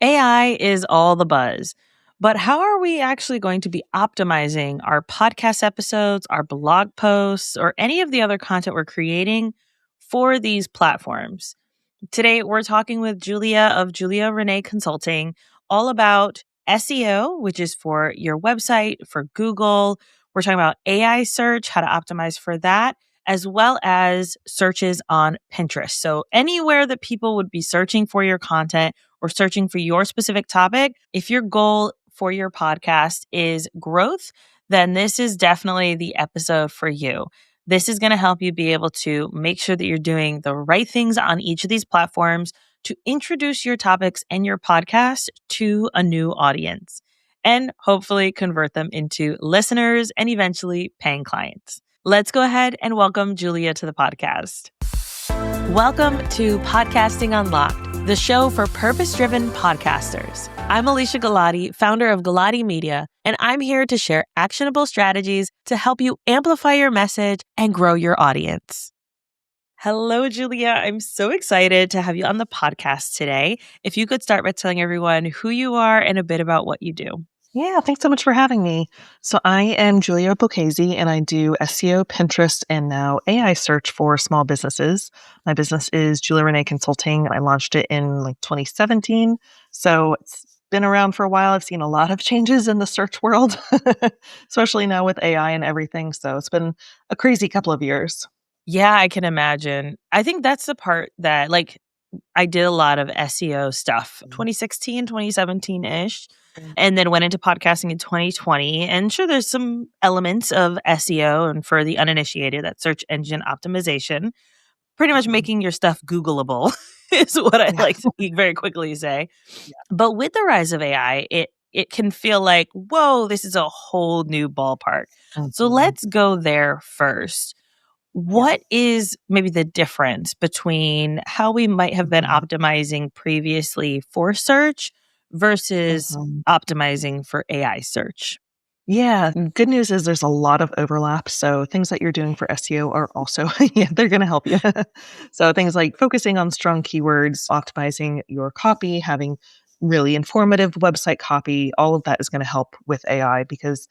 AI is all the buzz, but how are we actually going to be optimizing our podcast episodes, our blog posts, or any of the other content we're creating for these platforms? Today, we're talking with Julia of Julia Renee Consulting all about SEO, which is for your website, for Google. We're talking about AI search, how to optimize for that, as well as searches on Pinterest. So, anywhere that people would be searching for your content or searching for your specific topic, if your goal for your podcast is growth, then this is definitely the episode for you. This is going to help you be able to make sure that you're doing the right things on each of these platforms to introduce your topics and your podcast to a new audience and hopefully convert them into listeners and eventually paying clients. Let's go ahead and welcome Julia to the podcast. Welcome to Podcasting Unlocked, the show for purpose-driven podcasters. I'm Alicia Galati, founder of Galati Media, and I'm here to share actionable strategies to help you amplify your message and grow your audience. Hello, Julia. I'm so excited to have you on the podcast today. If you could start by telling everyone who you are and a bit about what you do. Yeah, thanks so much for having me. So I am Julia Bocchese, and I do SEO, Pinterest, and now AI search for small businesses. My business is Julia Renee Consulting. I launched it in 2017. So it's been around for a while. I've seen a lot of changes in the search world, especially now with AI and everything. So it's been a crazy couple of years. Yeah, I can imagine. I think that's the part that I did a lot of SEO stuff, 2016, 2017-ish, and then went into podcasting in 2020. And sure, there's some elements of SEO, and for the uninitiated, that's search engine optimization. Pretty much making your stuff Googleable is what I like to very quickly say. Yeah. But with the rise of AI, it can feel like, whoa, this is a whole new ballpark. So let's go there first. What is maybe the difference between how we might have been optimizing previously for search versus optimizing for AI search? Yeah, good news is there's a lot of overlap. So things that you're doing for SEO are also, they're going to help you. So things like focusing on strong keywords, optimizing your copy, having really informative website copy, all of that is going to help with AI because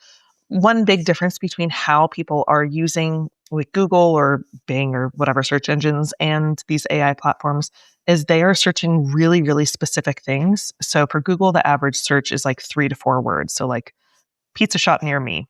one big difference between how people are using like Google or Bing or whatever search engines and these AI platforms is they are searching really, really specific things. So for Google, the average search is like 3 to 4 words. So like pizza shop near me.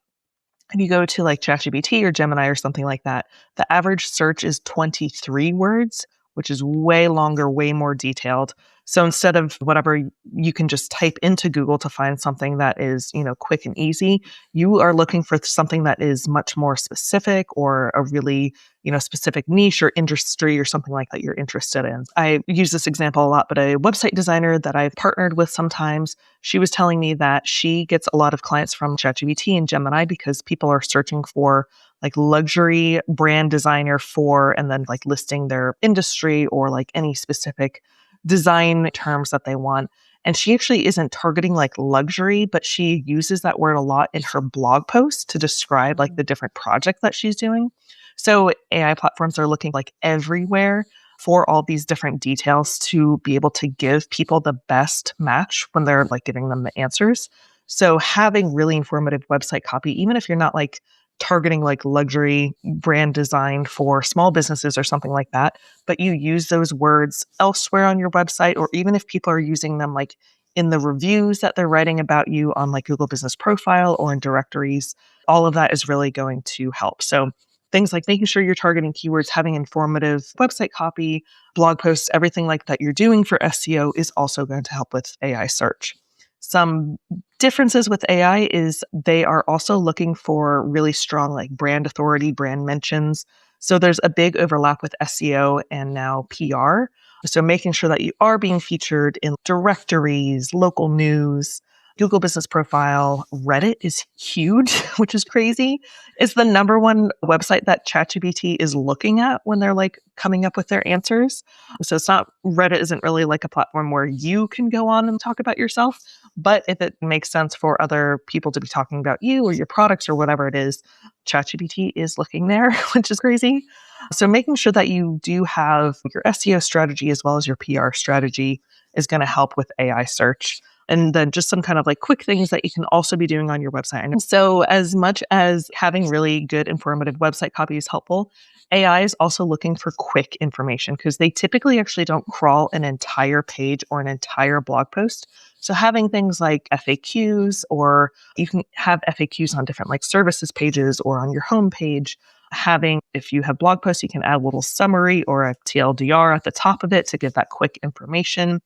If you go to like ChatGPT or Gemini or something like that, the average search is 23 words, which is way longer, way more detailed. So instead of whatever you can just type into Google to find something that is, quick and easy, you are looking for something that is much more specific or a really, specific niche or industry or something like that you're interested in. I use this example a lot, but a website designer that I've partnered with sometimes, she was telling me that she gets a lot of clients from ChatGPT and Gemini because people are searching for like luxury brand designer for, and then like listing their industry or like any specific design terms that they want. And she actually isn't targeting like luxury, but she uses that word a lot in her blog posts to describe like the different projects that she's doing. So AI platforms are looking like everywhere for all these different details to be able to give people the best match when they're like giving them the answers. So having really informative website copy, even if you're not like targeting like luxury brand design for small businesses or something like that, but you use those words elsewhere on your website, or even if people are using them like in the reviews that they're writing about you on like Google Business Profile or in directories, all of that is really going to help. So things like making sure you're targeting keywords, having informative website copy, blog posts, everything like that you're doing for SEO is also going to help with AI search. Some differences with AI is they are also looking for really strong like brand authority, brand mentions. So there's a big overlap with SEO and now PR. So making sure that you are being featured in directories, local news, Google Business Profile, Reddit is huge, which is crazy. It's the number one website that ChatGPT is looking at when they're like coming up with their answers. So it's not, Reddit isn't really like a platform where you can go on and talk about yourself. But if it makes sense for other people to be talking about you or your products or whatever it is, ChatGPT is looking there, which is crazy. So making sure that you do have your SEO strategy as well as your PR strategy is going to help with AI search. And then just some kind of like quick things that you can also be doing on your website. And so as much as having really good informative website copy is helpful, AI is also looking for quick information because they typically actually don't crawl an entire page or an entire blog post. So having things like FAQs, or you can have FAQs on different like services pages or on your home page. Having, if you have blog posts, you can add a little summary or a TLDR at the top of it to give that quick information.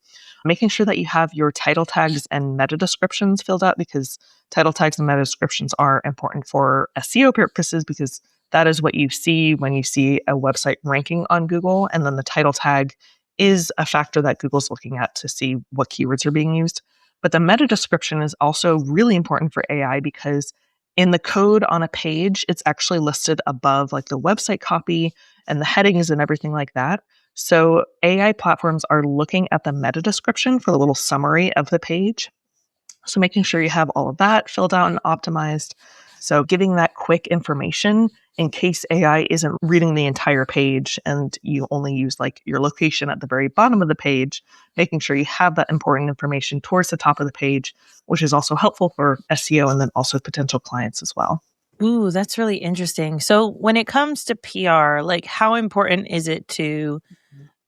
Making sure that you have your title tags and meta descriptions filled out, because title tags and meta descriptions are important for SEO purposes, because that is what you see when you see a website ranking on Google. And then the title tag is a factor that Google's looking at to see what keywords are being used. But the meta description is also really important for AI because in the code on a page, it's actually listed above like the website copy and the headings and everything like that. So AI platforms are looking at the meta description for the little summary of the page. So making sure you have all of that filled out and optimized. So giving that quick information in case AI isn't reading the entire page and you only use like your location at the very bottom of the page, making sure you have that important information towards the top of the page, which is also helpful for SEO and then also potential clients as well. Ooh, that's really interesting. So when it comes to PR, like how important is it to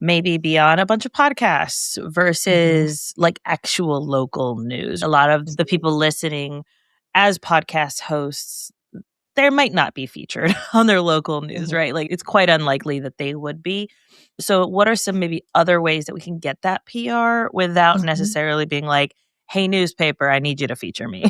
maybe be on a bunch of podcasts Mhm. versus like actual local news? A lot of the people listening as podcast hosts, they might not be featured on their local news, Mhm. right? Like it's quite unlikely that they would be. So what are some maybe other ways that we can get that PR without Mhm. necessarily being like, "Hey newspaper, I need you to feature me."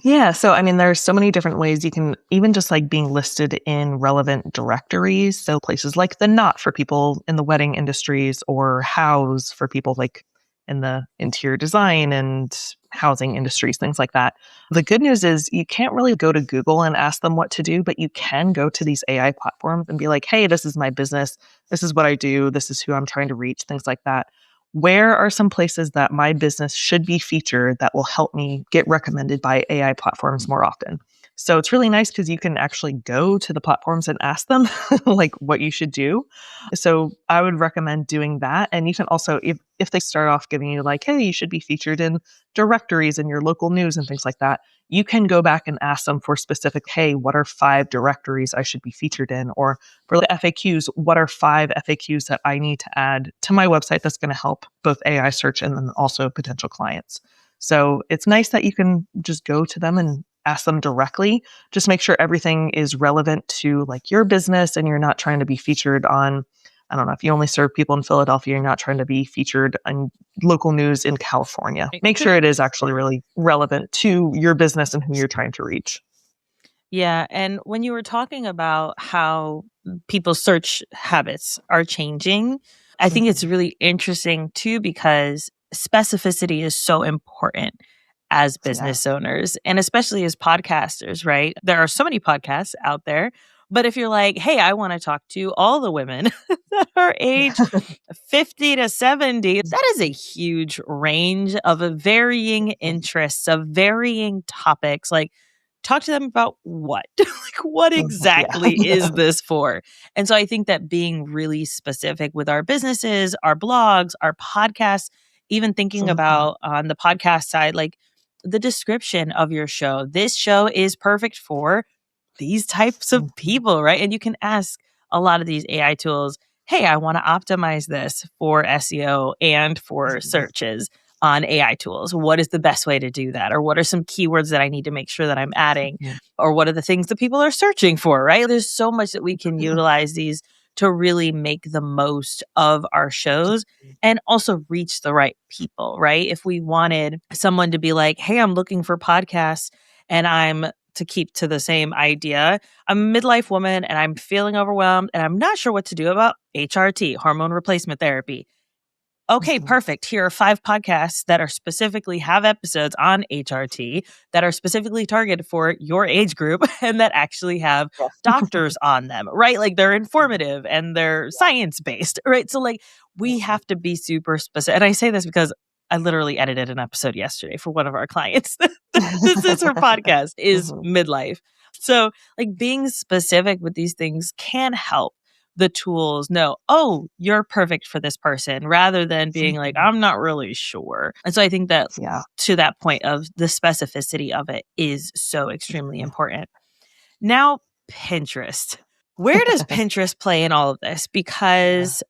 Yeah. So, I mean, there's so many different ways you can, even just like being listed in relevant directories. So, places like the Knot for people in the wedding industries, or House for people like in the interior design and housing industries, things like that. The good news is you can't really go to Google and ask them what to do, but you can go to these AI platforms and be like, hey, this is my business. This is what I do. This is who I'm trying to reach, things like that. Where are some places that my business should be featured that will help me get recommended by AI platforms more often? So it's really nice because you can actually go to the platforms and ask them like what you should do. So I would recommend doing that. And you can also, if they start off giving you like, hey, you should be featured in directories and your local news and things like that, you can go back and ask them for specific, hey, what are 5 directories I should be featured in? Or for the FAQs, what are 5 FAQs that I need to add to my website that's going to help both AI search and then also potential clients? So it's nice that you can just go to them and ask them directly. Just make sure everything is relevant to like your business and you're not trying to be featured on, I don't know, if you only serve people in Philadelphia, you're not trying to be featured on local news in California. It Make could sure it is actually really relevant to your business and who you're trying to reach. Yeah, and when you were talking about how people's search habits are changing, I think it's Mhm. really interesting too because specificity is so important as Yeah. business owners and especially as podcasters, right? There are so many podcasts out there, but if you're like, "Hey, I want to talk to all the women that are age 50 to 70," that is a huge range of a varying interests, of varying topics. Like talk to them about what? Like, what Yeah. exactly is this for? And so I think that being really specific with our businesses, our blogs, our podcasts, even thinking Mhm. about on the podcast side, like the description of your show. This show is perfect for these types of Mhm. people, right? And you can ask a lot of these AI tools, hey, I want to optimize this for SEO and for Mhm. searches on AI tools. What is the best way to do that? Or what are some keywords that I need to make sure that I'm adding? Yeah. Or what are the things that people are searching for, right? There's so much that we can Yeah. utilize these to really make the most of our shows and also reach the right people, right? If we wanted someone to be like, hey, I'm looking for podcasts and I'm to keep to the same idea. I'm a midlife woman and I'm feeling overwhelmed and I'm not sure what to do about HRT, hormone replacement therapy. Okay, Mhm. perfect. Here are 5 podcasts that are specifically have episodes on HRT that are specifically targeted for your age group and that actually have Yes. doctors on them, right? Like they're Mhm. informative and they're science based, right? So, like, we Mhm. have to be super specific. And I say this because I literally edited an episode yesterday for one of our clients. This is her podcast, is Mhm. midlife. So, like, being specific with these things can help. the tools know, oh, you're perfect for this person, rather than being like, I'm not really sure. And so I think that Yeah. to that point of the specificity of it is so extremely important. Now, Pinterest. Where does Pinterest play in all of this? Because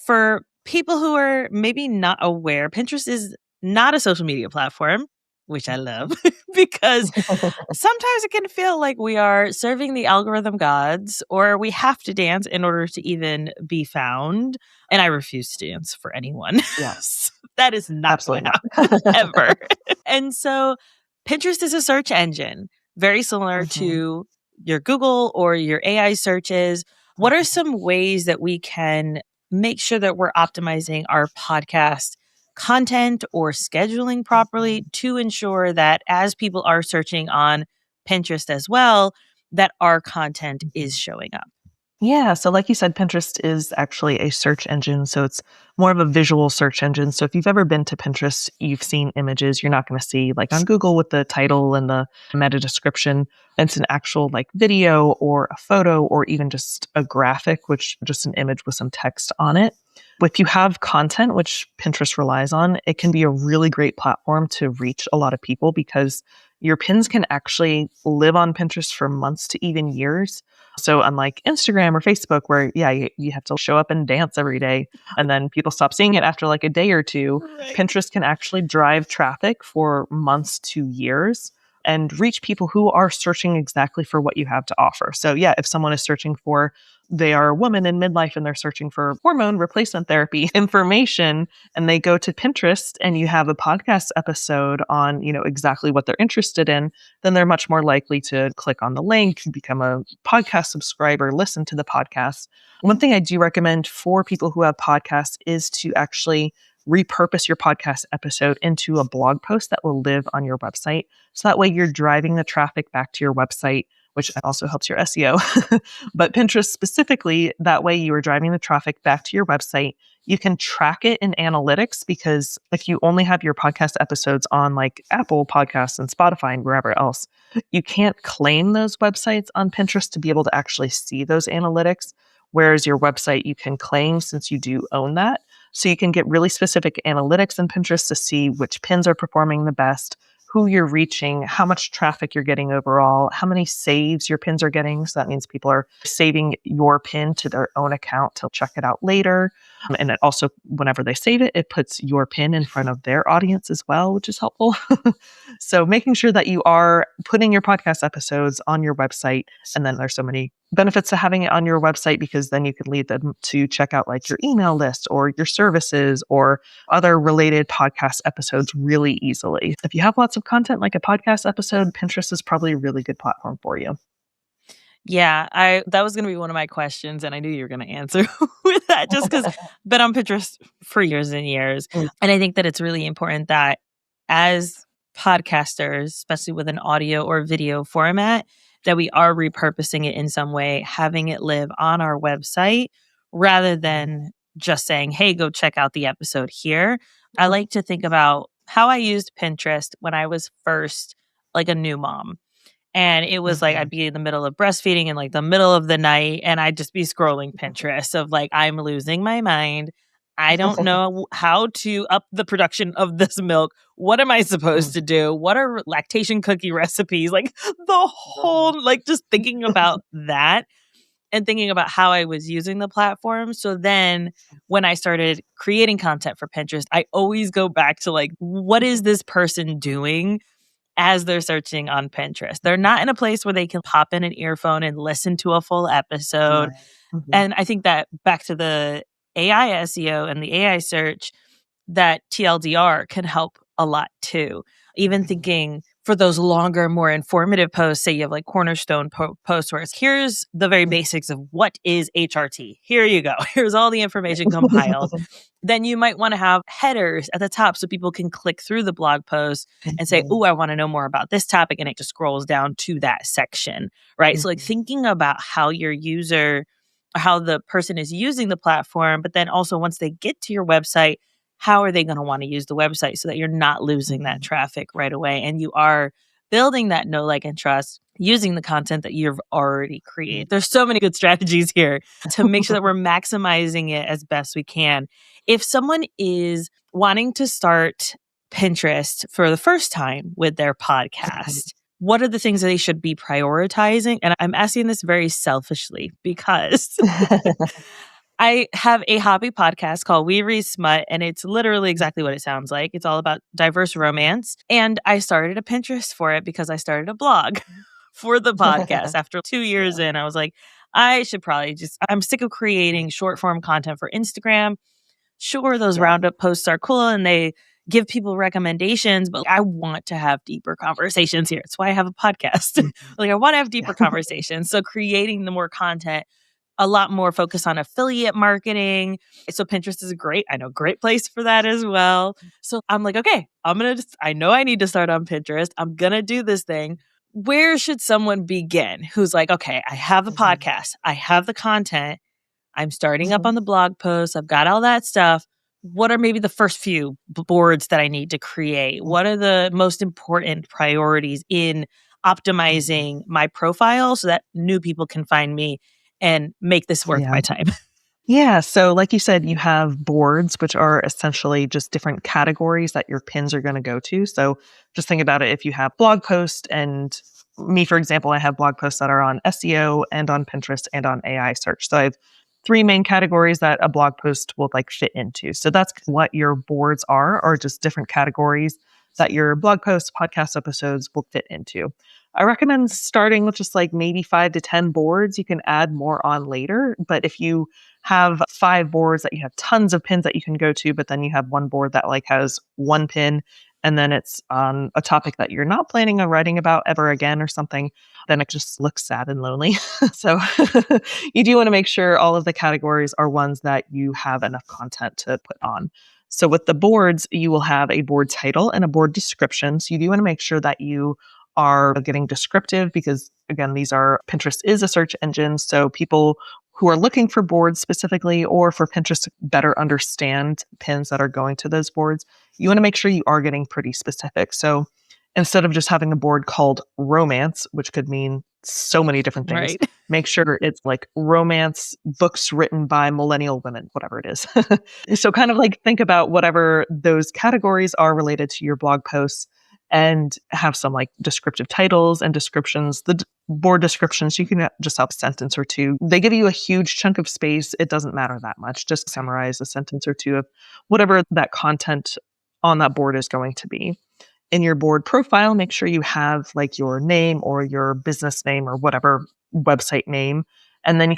for people who are maybe not aware, Pinterest is not a social media platform, which I love because sometimes it can feel like we are serving the algorithm gods or we have to dance in order to even be found. And I refuse to dance for anyone. Yeah. So that is not going Absolutely to not. happen ever. And so Pinterest is a search engine, very similar Mhm. to your Google or your AI searches. What are Mhm. some ways that we can make sure that we're optimizing our podcast content or scheduling properly to ensure that as people are searching on Pinterest as well, that our content is showing up? Yeah, so like you said, Pinterest is actually a search engine. So it's more of a visual search engine. So if you've ever been to Pinterest, you've seen images you're not going to see like on Google with the title and the meta description. It's an actual like video or a photo or even just a graphic, which just an image with some text on it. If you have content, which Pinterest relies on, it can be a really great platform to reach a lot of people because your pins can actually live on Pinterest for months to even years. So unlike Instagram or Facebook, where you have to show up and dance every day, and then people stop seeing it after like a day or two, Right. Pinterest can actually drive traffic for months to years and reach people who are searching exactly for what you have to offer. So yeah, if someone is searching for they are a woman in midlife and they're searching for hormone replacement therapy information and they go to Pinterest and you have a podcast episode on, exactly what they're interested in, then they're much more likely to click on the link, become a podcast subscriber, listen to the podcast. One thing I do recommend for people who have podcasts is to actually repurpose your podcast episode into a blog post that will live on your website. So that way you're driving the traffic back to your website, which also helps your SEO. But Pinterest specifically, that way you are driving the traffic back to your website. You can track it in analytics because if you only have your podcast episodes on like Apple Podcasts and Spotify and wherever else, you can't claim those websites on Pinterest to be able to actually see those analytics. Whereas your website, you can claim since you do own that. So you can get really specific analytics in Pinterest to see which pins are performing the best, who you're reaching, how much traffic you're getting overall, how many saves your pins are getting. So that means people are saving your pin to their own account to check it out later. And it also, whenever they save it, it puts your pin in front of their audience as well, which is helpful. So making sure that you are putting your podcast episodes on your website. And then there's so many benefits to having it on your website because then you can lead them to check out like your email list or your services or other related podcast episodes really easily. If you have lots of content like a podcast episode, Pinterest is probably a really good platform for you. Yeah, I that was gonna be one of my questions, and I knew you were gonna answer with that just because 'cause been on Pinterest for years and years. Mm. And I think that it's really important that as podcasters, especially with an audio or video format, that we are repurposing it in some way, having it live on our website rather than just saying, "Hey, go check out the episode here." I like to think about how I used Pinterest when I was first, like, a new mom. And it was like I'd be in the middle of breastfeeding in like the middle of the night and I'd just be scrolling Pinterest of like, I'm losing my mind. I don't know how to up the production of this milk. What am I supposed to do? What are lactation cookie recipes? Like the whole, like just thinking about that and thinking about how I was using the platform. So then when I started creating content for Pinterest, I always go back to like, what is this person doing as they're searching on Pinterest? They're not in a place where they can pop in an earphone and listen to a full episode. Right. Mhm. And I think that back to the AI SEO and the AI search, that TLDR can help a lot too. Even thinking for those longer, more informative posts, say you have like cornerstone posts where it's here's the very basics of what is HRT. Here you go. Here's all the information compiled. Then you might want to have headers at the top so people can click through the blog post and say, Mhm. oh, I want to know more about this topic. And it just scrolls down to that section, right? So, like Mhm. thinking about how your user, how the person is using the platform, but then also once they get to your website, how are they going to want to use the website so that you're not losing that Mhm. traffic right away and you are building that know, like, and trust using the content that you've already created. There's so many good strategies here to make sure that we're maximizing it as best we can. If someone is wanting to start Pinterest for the first time with their podcast, what are the things that they should be prioritizing? And I'm asking this very selfishly because I have a hobby podcast called We Read Smut, and it's literally exactly what it sounds like. It's all about diverse romance. And I started a Pinterest for it because I started a blog for the podcast. After 2 years in, I was like, I should probably I'm sick of creating short form content for Instagram. Sure, those roundup posts are cool and they give people recommendations, but I want to have deeper conversations here. That's why I have a podcast. Like, I want to have deeper conversations. So creating the more content, a lot more focus on affiliate marketing. So Pinterest is great place for that as well. So I'm like, okay, I know I need to start on Pinterest. I'm going to do this thing. Where should someone begin who's like, okay, I have a podcast, I have the content, I'm starting up on the blog posts, I've got all that stuff. What are maybe the first few boards that I need to create? What are the most important priorities in optimizing my profile so that new people can find me and make this worth my time? Yeah. So like you said, you have boards, which are essentially just different categories that your pins are going to go to. So just think about it. If you have blog posts and me, for example, I have blog posts that are on SEO and on Pinterest and on AI search. So I have three main categories that a blog post will like fit into. So that's what your boards are just different categories that your blog posts, podcast episodes will fit into. I recommend starting with just like maybe 5 to 10 boards. You can add more on later. But if you have 5 boards that you have tons of pins that you can go to, but then you have one board that like has one pin and then it's on a topic that you're not planning on writing about ever again or something, then it just looks sad and lonely. So you do want to make sure all of the categories are ones that you have enough content to put on. So with the boards, you will have a board title and a board description. So you do want to make sure that you are getting descriptive because, again, Pinterest is a search engine. So people who are looking for boards specifically or for Pinterest to better understand pins that are going to those boards, you want to make sure you are getting pretty specific. So instead of just having a board called romance, which could mean so many different things, Right. make sure it's like romance books written by millennial women, whatever it is. So kind of like think about whatever those categories are related to your blog posts and have some like descriptive titles and descriptions. The board descriptions, you can just have a sentence or two. They give you a huge chunk of space. It doesn't matter that much. Just summarize a sentence or two of whatever that content on that board is going to be. In your board profile, make sure you have like your name or your business name or whatever website name. And then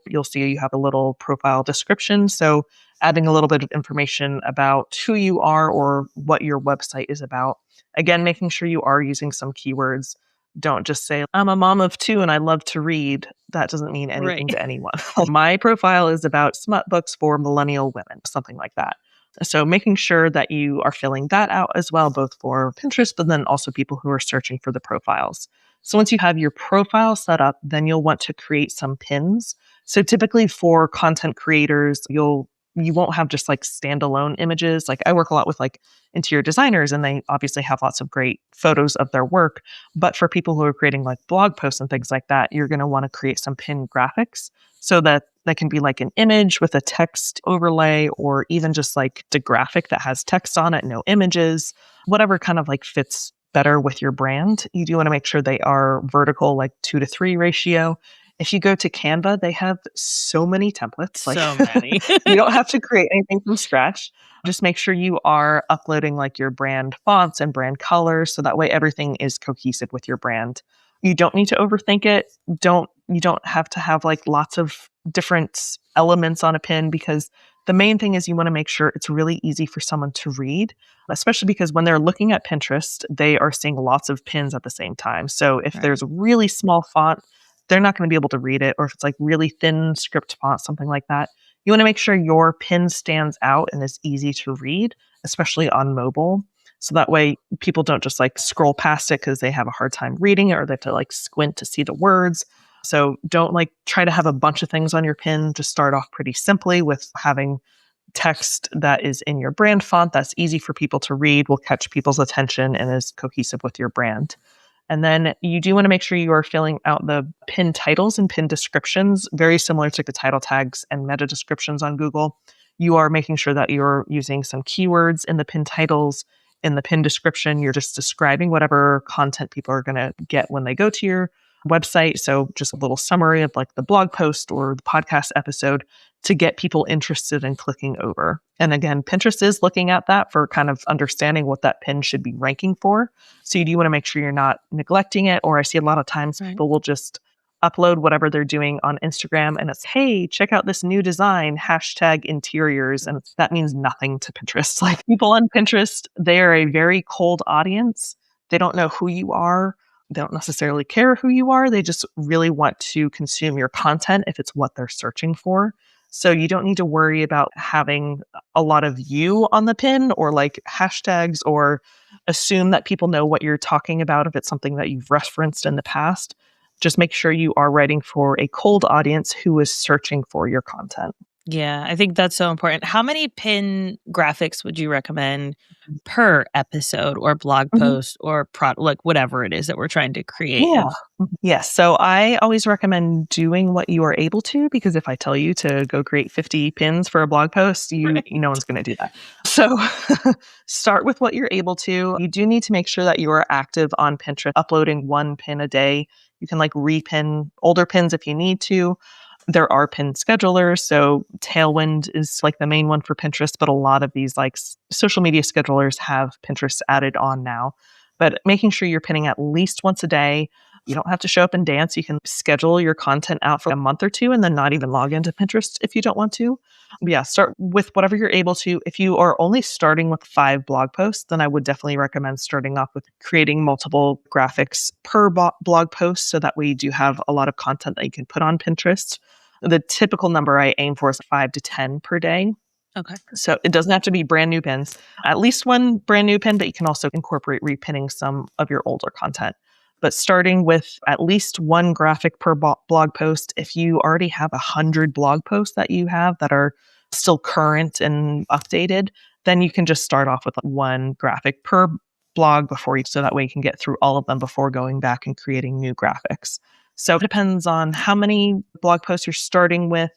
you'll see you have a little profile description. So adding a little bit of information about who you are or what your website is about. Again, making sure you are using some keywords. Don't just say, I'm a mom of 2 and I love to read. That doesn't mean anything to anyone. My profile is about smut books for millennial women, something like that. So making sure that you are filling that out as well, both for Pinterest, but then also people who are searching for the profiles. So once you have your profile set up, then you'll want to create some pins. So typically for content creators, you won't have just like standalone images. Like I work a lot with like interior designers and they obviously have lots of great photos of their work. But for people who are creating like blog posts and things like that, you're going to want to create some pin graphics so that can be like an image with a text overlay or even just like the graphic that has text on it, no images, whatever kind of like fits better with your brand. You do want to make sure they are vertical, like 2:3 ratio. If you go to Canva, they have so many templates. So many. You don't have to create anything from scratch. Just make sure you are uploading like your brand fonts and brand colors so that way everything is cohesive with your brand. You don't need to overthink it. You don't have to have like lots of different elements on a pin because the main thing is you want to make sure it's really easy for someone to read, especially because when they're looking at Pinterest, they are seeing lots of pins at the same time. So if there's a really small font, they're not going to be able to read it. Or if it's like really thin script font, something like that, you want to make sure your pin stands out and is easy to read, especially on mobile. So that way people don't just like scroll past it because they have a hard time reading it or they have to like squint to see the words. So don't like try to have a bunch of things on your pin. Just start off pretty simply with having text that is in your brand font that's easy for people to read, will catch people's attention, and is cohesive with your brand. And then you do want to make sure you are filling out the pin titles and pin descriptions, very similar to the title tags and meta descriptions on Google. You are making sure that you're using some keywords in the pin titles. In the pin description, you're just describing whatever content people are going to get when they go to your website. So just a little summary of like the blog post or the podcast episode to get people interested in clicking over. And again, Pinterest is looking at that for kind of understanding what that pin should be ranking for. So you do want to make sure you're not neglecting it. Or I see a lot of times people will just upload whatever they're doing on Instagram and it's, hey, check out this new design, hashtag interiors. And that means nothing to Pinterest. Like people on Pinterest, they are a very cold audience. They don't know who you are. They don't necessarily care who you are. They just really want to consume your content if it's what they're searching for. So you don't need to worry about having a lot of you on the pin or like hashtags or assume that people know what you're talking about if it's something that you've referenced in the past. Just make sure you are writing for a cold audience who is searching for your content. Yeah, I think that's so important. How many pin graphics would you recommend per episode or blog post or like whatever it is that we're trying to create? Yeah. Yes. So I always recommend doing what you are able to, because if I tell you to go create 50 pins for a blog post, no one's going to do that. So start with what you're able to. You do need to make sure that you are active on Pinterest, uploading one pin a day. You can like repin older pins if you need to. There are pin schedulers. So Tailwind is like the main one for Pinterest, but a lot of these like social media schedulers have Pinterest added on now. But making sure you're pinning at least once a day. You don't have to show up and dance. You can schedule your content out for a month or two and then not even log into Pinterest if you don't want to. But yeah, start with whatever you're able to. If you are only starting with 5 blog posts, then I would definitely recommend starting off with creating multiple graphics per blog post. So that way you do have a lot of content that you can put on Pinterest. The typical number I aim for is 5 to 10 per day. Okay. So it doesn't have to be brand new pins, at least one brand new pin, but you can also incorporate repinning some of your older content. But starting with at least one graphic per blog post, if you already have 100 blog posts that you have that are still current and updated, then you can just start off with one graphic per blog so that way you can get through all of them before going back and creating new graphics. So it depends on how many blog posts you're starting with,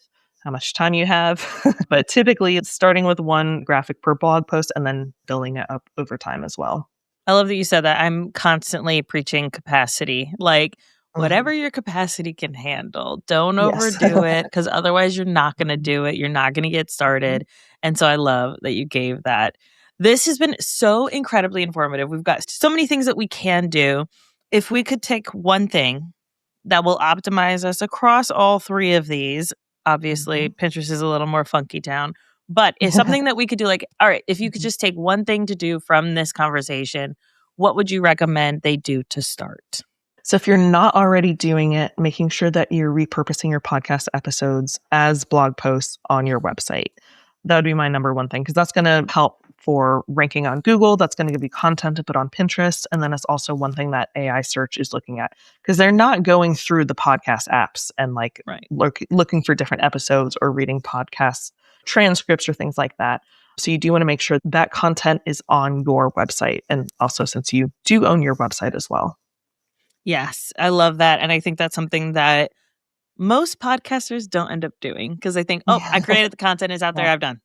how much time you have. But typically it's starting with one graphic per blog post and then building it up over time as well. I love that you said that. I'm constantly preaching capacity. Like whatever your capacity can handle, don't overdo it because otherwise you're not going to do it. You're not going to get started. And so I love that you gave that. This has been so incredibly informative. We've got so many things that we can do. If we could take one thing that will optimize us across all 3 of these, obviously Pinterest is a little more funky town, but it's something that we could do. Like, all right, if you could just take one thing to do from this conversation, what would you recommend they do to start? So if you're not already doing it, making sure that you're repurposing your podcast episodes as blog posts on your website. That would be my number one thing, because that's going to help for ranking on Google. That's going to give you content to put on Pinterest. And then it's also one thing that AI search is looking at, because they're not going through the podcast apps and like looking for different episodes or reading podcasts, transcripts or things like that. So you do want to make sure that content is on your website. And also since you do own your website as well. Yes, I love that. And I think that's something that most podcasters don't end up doing, because they think, I created the content, is out there, I'm done.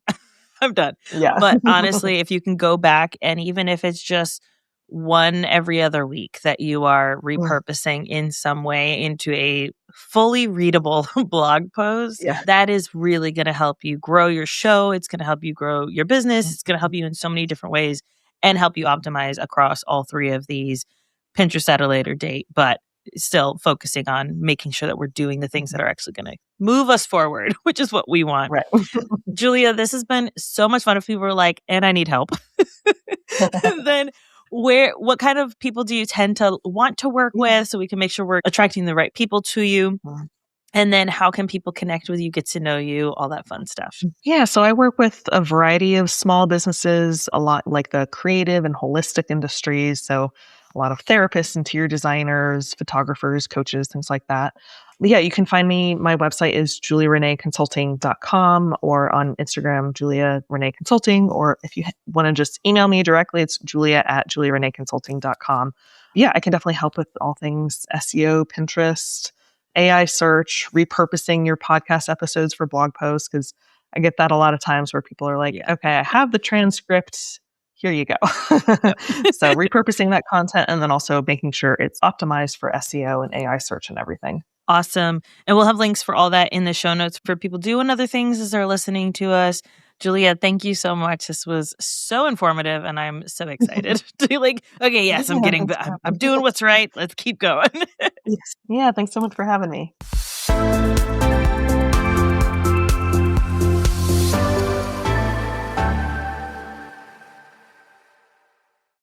I'm done. Yeah. But honestly, if you can go back, and even if it's just one every other week that you are repurposing in some way into a fully readable blog post, that is really going to help you grow your show. It's going to help you grow your business. It's going to help you in so many different ways and help you optimize across all 3 of these. Pinterest at a later date, but still focusing on making sure that we're doing the things that are actually going to move us forward, which is what we want. Right. Julia, this has been so much fun. If people are like, and I need help, then what kind of people do you tend to want to work with, so we can make sure we're attracting the right people to you? And then how can people connect with you, get to know you, all that fun stuff? Yeah, so I work with a variety of small businesses, a lot like the creative and holistic industries. So a lot of therapists, interior designers, photographers, coaches, things like that. But yeah, you can find me. My website is juliareneeconsulting.com, or on Instagram, Julia Renee Consulting. Or if you want to just email me directly, it's julia@juliareneeconsulting.com. Yeah, I can definitely help with all things SEO, Pinterest, AI search, repurposing your podcast episodes for blog posts, because I get that a lot of times where people are like, Yeah. okay, I have the transcript. Here you go. Yep. So repurposing that content, and then also making sure it's optimized for SEO and AI search and everything. Awesome. And we'll have links for all that in the show notes for people doing other things as they're listening to us. Julia, thank you so much. This was so informative, and I'm so excited to be like, okay, yes, Yeah, thanks for I'm having me. doing what's right. Let's keep going. Yes. Yeah, thanks so much for having me.